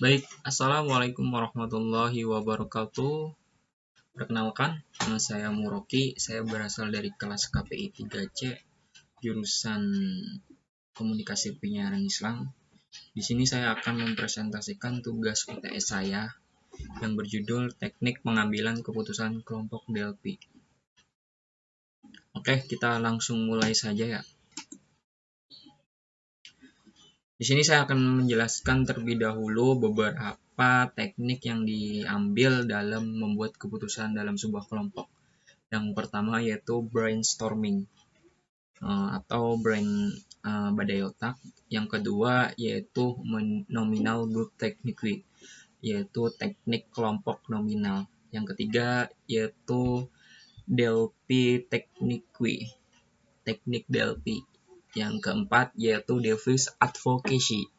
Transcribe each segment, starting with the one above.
Baik, Assalamualaikum warahmatullahi wabarakatuh. Perkenalkan, nama saya Muroki. Saya berasal dari kelas KPI 3C, jurusan Komunikasi Penyiaran Islam. Di sini saya akan mempresentasikan tugas UTS saya yang berjudul Teknik Pengambilan Keputusan Kelompok DLP. Oke, kita langsung mulai saja ya. Di sini saya akan menjelaskan terlebih dahulu beberapa teknik yang diambil dalam membuat keputusan dalam sebuah kelompok. Yang pertama yaitu brainstorming atau badai otak. Yang kedua yaitu nominal group technique, yaitu teknik kelompok nominal. Yang ketiga yaitu Delphi technique, teknik Delphi. Yang keempat yaitu Delphi's advocacy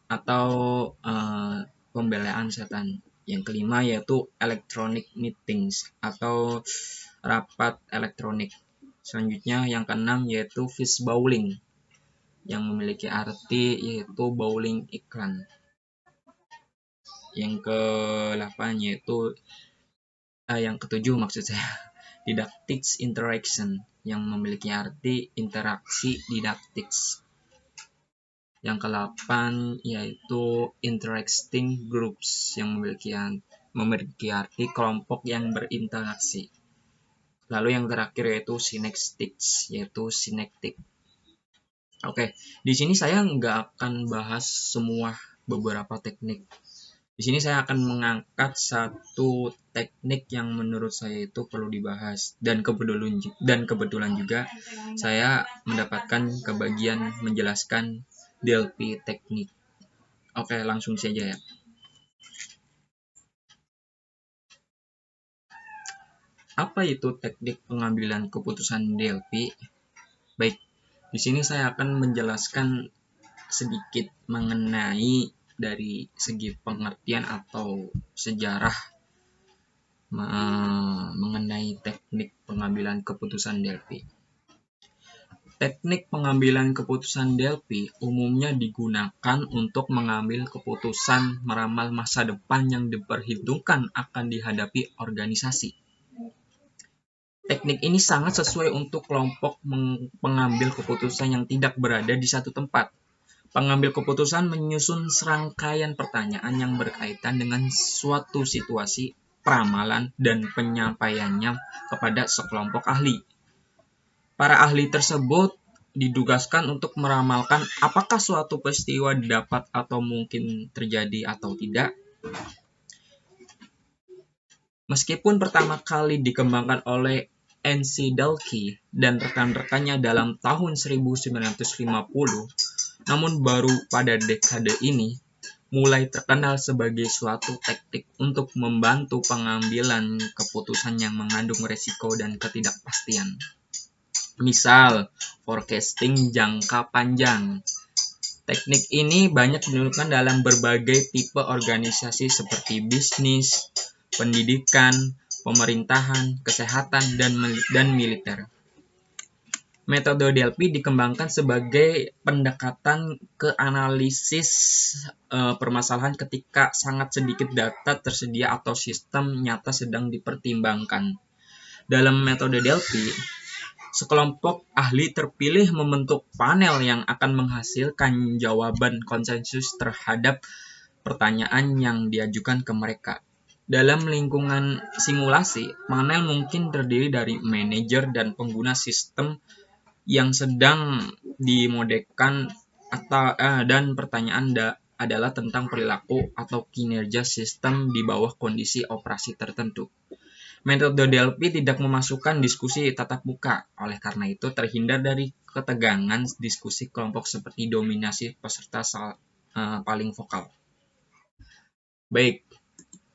atau pembelaan setan. Yang kelima yaitu electronic meetings atau rapat elektronik. Selanjutnya yang keenam yaitu fish bowling yang memiliki arti yaitu bowling iklan. Yang ke-8 yaitu yang ketujuh maksud saya didactic interaction yang memiliki arti interaksi didaktik. Yang ke-8 yaitu interesting groups yang memiliki arti kelompok yang berinteraksi. Lalu yang terakhir yaitu synectic. Oke, di sini saya nggak akan bahas semua beberapa teknik. Di sini saya akan mengangkat satu teknik yang menurut saya itu perlu dibahas dan kebetulan juga saya mendapatkan kebagian menjelaskan Delphi teknik. Oke, langsung saja ya. Apa itu teknik pengambilan keputusan Delphi? Baik, di sini saya akan menjelaskan sedikit mengenai dari segi pengertian atau sejarah mengenai teknik pengambilan keputusan Delphi. Teknik pengambilan keputusan Delphi umumnya digunakan untuk mengambil keputusan meramal masa depan yang diperhitungkan akan dihadapi organisasi. Teknik ini sangat sesuai untuk kelompok pengambil keputusan yang tidak berada di satu tempat. Pengambil keputusan menyusun serangkaian pertanyaan yang berkaitan dengan suatu situasi, peramalan, dan penyampaiannya kepada sekelompok ahli. Para ahli tersebut ditugaskan untuk meramalkan apakah suatu peristiwa dapat atau mungkin terjadi atau tidak. Meskipun pertama kali dikembangkan oleh N.C. Dalkey dan rekan-rekannya dalam tahun 1950, namun baru pada dekade ini mulai terkenal sebagai suatu teknik untuk membantu pengambilan keputusan yang mengandung risiko dan ketidakpastian. Misal, forecasting jangka panjang. Teknik ini banyak digunakan dalam berbagai tipe organisasi seperti bisnis, pendidikan, pemerintahan, kesehatan, dan militer. Metode Delphi dikembangkan sebagai pendekatan ke analisis permasalahan ketika sangat sedikit data tersedia atau sistem nyata sedang dipertimbangkan. Dalam metode Delphi, sekelompok ahli terpilih membentuk panel yang akan menghasilkan jawaban konsensus terhadap pertanyaan yang diajukan ke mereka. Dalam lingkungan simulasi, panel mungkin terdiri dari manajer dan pengguna sistem yang sedang dimodelkan dan pertanyaan adalah tentang perilaku atau kinerja sistem di bawah kondisi operasi tertentu. Metode Delphi tidak memasukkan diskusi tatap muka, oleh karena itu terhindar dari ketegangan diskusi kelompok seperti dominasi peserta paling vokal. Baik,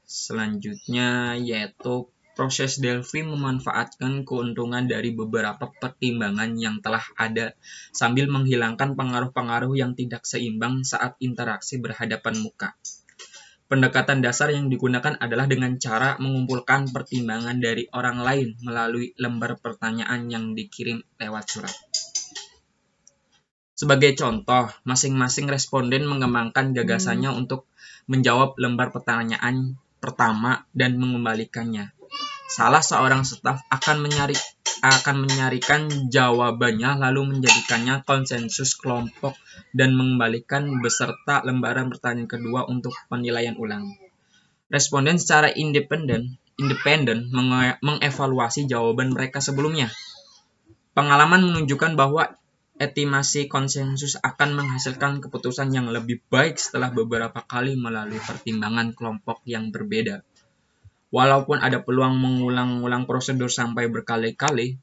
selanjutnya yaitu proses Delphi memanfaatkan keuntungan dari beberapa pertimbangan yang telah ada sambil menghilangkan pengaruh-pengaruh yang tidak seimbang saat interaksi berhadapan muka. Pendekatan dasar yang digunakan adalah dengan cara mengumpulkan pertimbangan dari orang lain melalui lembar pertanyaan yang dikirim lewat surat. Sebagai contoh, masing-masing responden mengembangkan gagasannya untuk menjawab lembar pertanyaan pertama dan mengembalikannya. Salah seorang staf akan menyarikan jawabannya lalu menjadikannya konsensus kelompok dan mengembalikan beserta lembaran pertanyaan kedua untuk penilaian ulang. Responden secara independen mengevaluasi jawaban mereka sebelumnya. Pengalaman menunjukkan bahwa estimasi konsensus akan menghasilkan keputusan yang lebih baik setelah beberapa kali melalui pertimbangan kelompok yang berbeda. Walaupun ada peluang mengulang-ulang prosedur sampai berkali-kali,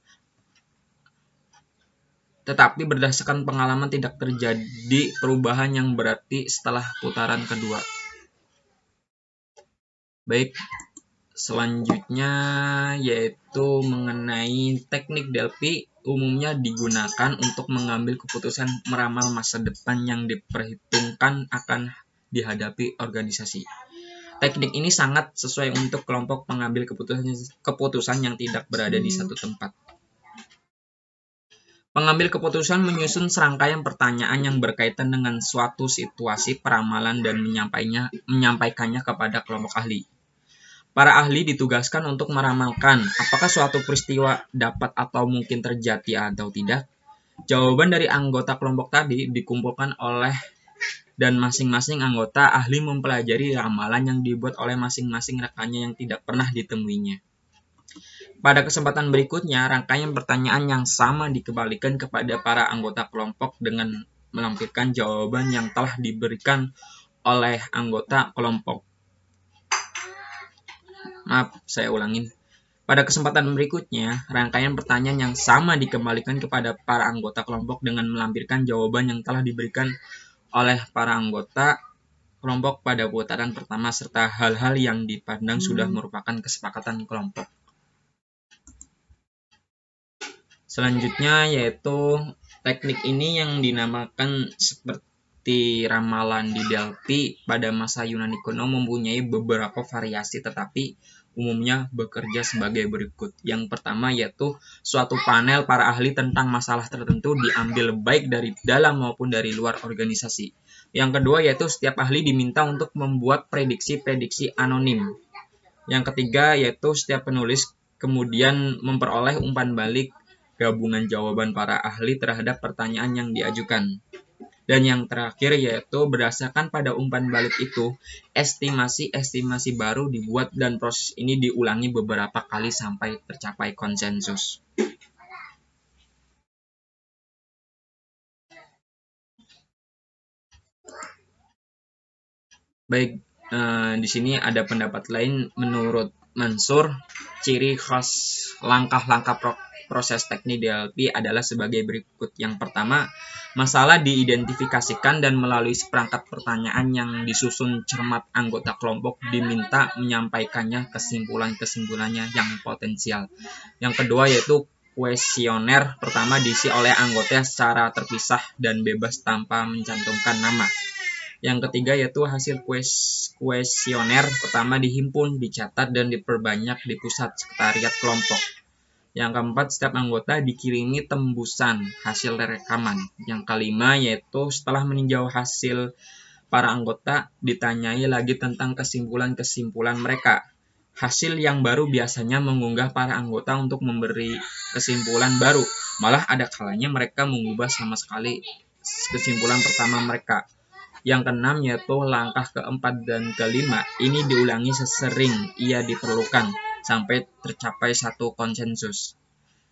tetapi berdasarkan pengalaman tidak terjadi perubahan yang berarti setelah putaran kedua. Baik, selanjutnya yaitu mengenai teknik Delphi umumnya digunakan untuk mengambil keputusan meramal masa depan yang diperhitungkan akan dihadapi organisasi. Teknik ini sangat sesuai untuk kelompok pengambil keputusan yang tidak berada di satu tempat. Pengambil keputusan menyusun serangkaian pertanyaan yang berkaitan dengan suatu situasi peramalan dan menyampaikannya kepada kelompok ahli. Para ahli ditugaskan untuk meramalkan apakah suatu peristiwa dapat atau mungkin terjadi atau tidak. Jawaban dari anggota kelompok tadi dikumpulkan dan masing-masing anggota ahli mempelajari ramalan yang dibuat oleh masing-masing rekannya yang tidak pernah ditemuinya. Pada kesempatan berikutnya, rangkaian pertanyaan yang sama dikembalikan kepada para anggota kelompok dengan melampirkan jawaban yang telah diberikan oleh anggota kelompok. Pada kesempatan berikutnya, rangkaian pertanyaan yang sama dikembalikan kepada para anggota kelompok dengan melampirkan jawaban yang telah diberikan oleh para anggota kelompok pada putaran pertama serta hal-hal yang dipandang sudah merupakan kesepakatan kelompok. Selanjutnya yaitu teknik ini yang dinamakan seperti ramalan di Delphi pada masa Yunani kuno mempunyai beberapa variasi tetapi umumnya bekerja sebagai berikut. Yang pertama yaitu suatu panel para ahli tentang masalah tertentu diambil baik dari dalam maupun dari luar organisasi. Yang kedua yaitu setiap ahli diminta untuk membuat prediksi-prediksi anonim. Yang ketiga yaitu setiap penulis kemudian memperoleh umpan balik gabungan jawaban para ahli terhadap pertanyaan yang diajukan. Dan yang terakhir yaitu berdasarkan pada umpan balik itu, estimasi-estimasi baru dibuat dan proses ini diulangi beberapa kali sampai tercapai konsensus. Baik, di sini ada pendapat lain. Menurut Mansur, ciri khas langkah-langkah proses teknik Delphi adalah sebagai berikut. Yang pertama, masalah diidentifikasikan dan melalui seperangkat pertanyaan yang disusun cermat anggota kelompok diminta menyampaikannya kesimpulan-kesimpulannya yang potensial. Yang kedua yaitu kuesioner pertama diisi oleh anggota secara terpisah dan bebas tanpa mencantumkan nama. Yang ketiga yaitu hasil kuesioner pertama dihimpun, dicatat, dan diperbanyak di pusat sekretariat kelompok. Yang keempat, setiap anggota dikirimi tembusan hasil rekaman. Yang kelima yaitu setelah meninjau hasil para anggota ditanyai lagi tentang kesimpulan-kesimpulan mereka. Hasil yang baru biasanya mengunggah para anggota untuk memberi kesimpulan baru. Malah ada kalanya mereka mengubah sama sekali kesimpulan pertama mereka. Yang keenam yaitu langkah keempat dan kelima ini diulangi sesering ia diperlukan sampai tercapai satu konsensus.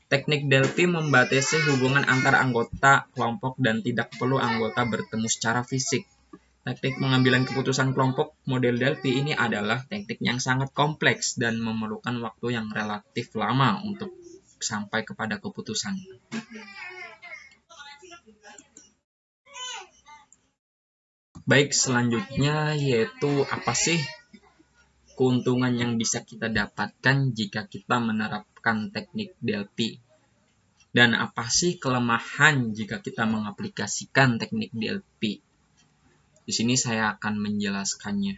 Teknik Delphi membatasi hubungan antar anggota kelompok dan tidak perlu anggota bertemu secara fisik. Teknik pengambilan keputusan kelompok model Delphi ini adalah teknik yang sangat kompleks dan memerlukan waktu yang relatif lama untuk sampai kepada keputusan. Baik, selanjutnya yaitu apa sih keuntungan yang bisa kita dapatkan jika kita menerapkan teknik Delphi? Dan apa sih kelemahan jika kita mengaplikasikan teknik Delphi? Di sini saya akan menjelaskannya.